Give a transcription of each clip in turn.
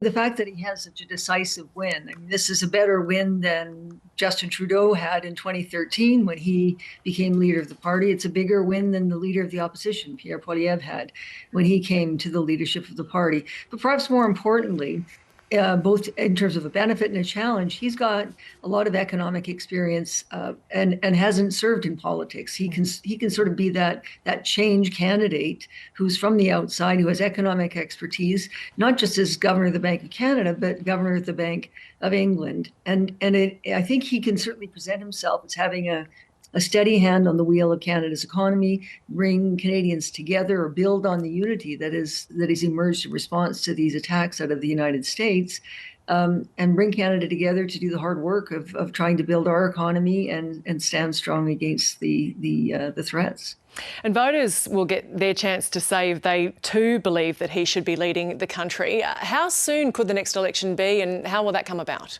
The fact that he has such a decisive win, I mean, this is a better win than Justin Trudeau had in 2013 when he became leader of the party. It's a bigger win than the leader of the opposition, Pierre Poilievre, had when he came to the leadership of the party. But perhaps more importantly, both in terms of a benefit and a challenge, he's got a lot of economic experience and hasn't served in politics. He can sort of be that change candidate who's from the outside, who has economic expertise, not just as governor of the Bank of Canada, but governor of the Bank of England. I think he can certainly present himself as having a steady hand on the wheel of Canada's economy, bring Canadians together, or build on the unity that has emerged in response to these attacks out of the United States, and bring Canada together to do the hard work of trying to build our economy and stand strong against the threats. And voters will get their chance to say if they too believe that he should be leading the country. How soon could the next election be, and how will that come about?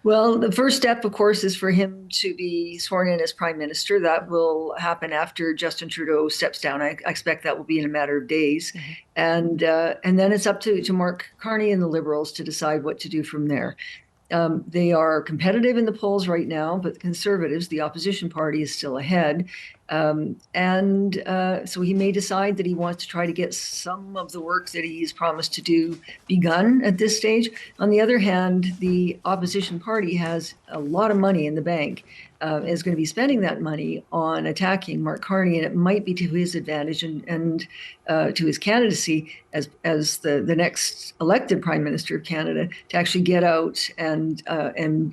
Well, the first step, of course, is for him to be sworn in as Prime Minister. That will happen after Justin Trudeau steps down. I expect that will be in a matter of days. And then it's up to Mark Carney and the Liberals to decide what to do from there. They are competitive in the polls right now, but the Conservatives, the opposition party, is still ahead. So he may decide that he wants to try to get some of the work that he's promised to do begun at this stage. On the other hand, the opposition party has a lot of money in the bank, is going to be spending that money on attacking Mark Carney, and it might be to his advantage and to his candidacy as the next elected Prime Minister of Canada to actually get out and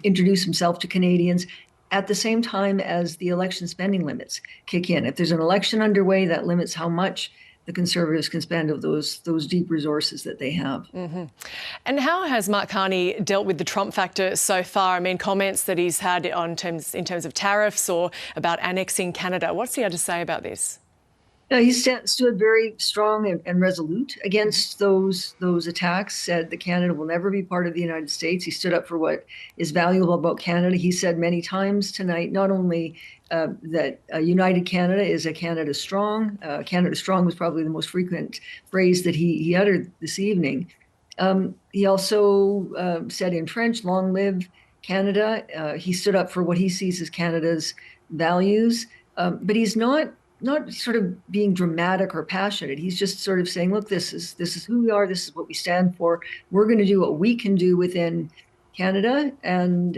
introduce himself to Canadians at the same time as the election spending limits kick in. If there's an election underway, that limits how much the Conservatives can spend of those deep resources that they have. And how has Mark Carney dealt with the Trump factor so far? I mean, comments that he's had in terms of tariffs or about annexing Canada. What's he had to say about this? He stood very strong and resolute against those attacks, said that Canada will never be part of the United States. He stood up for what is valuable about Canada. He said many times tonight, not only that United Canada is a Canada Strong. Canada Strong was probably the most frequent phrase that he uttered this evening. He also said in French, "Long live Canada." He stood up for what he sees as Canada's values, but he's not sort of being dramatic or passionate. He's just sort of saying, look, this is who we are. This is what we stand for. We're going to do what we can do within Canada, and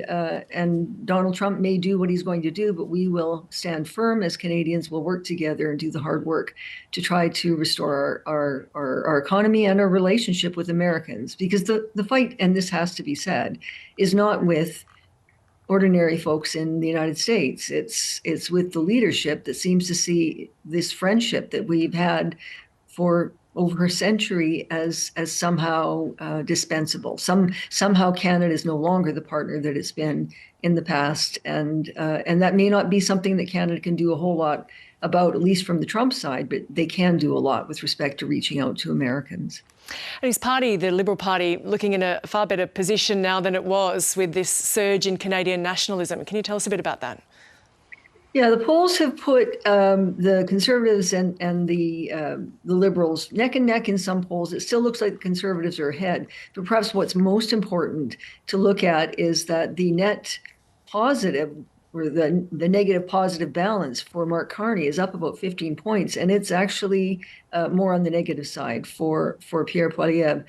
Donald Trump may do what he's going to do, but we will stand firm as Canadians. We'll work together and do the hard work to try to restore our economy and our relationship with Americans. Because the fight, and this has to be said, is not with ordinary folks in the United States. It's with the leadership that seems to see this friendship that we've had for over a century as somehow dispensable. Somehow Canada is no longer the partner that it's been in the past, and that may not be something that Canada can do a whole lot about, at least from the Trump side, but they can do a lot with respect to reaching out to Americans. And his party, the Liberal Party, looking in a far better position now than it was with this surge in Canadian nationalism. Can you tell us a bit about that? Yeah, the polls have put the Conservatives and the Liberals neck and neck in some polls. It still looks like the Conservatives are ahead. But perhaps what's most important to look at is that the net positive, or the negative positive balance for Mark Carney is up about 15 points, and it's actually more on the negative side for Pierre Poilievre.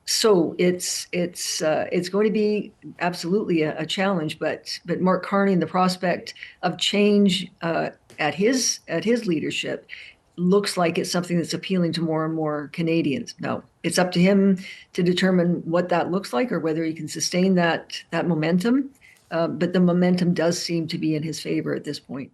So it's going to be absolutely a challenge, but Mark Carney and the prospect of change at his leadership looks like it's something that's appealing to more and more Canadians. Now, it's up to him to determine what that looks like or whether he can sustain that momentum. But the momentum does seem to be in his favor at this point.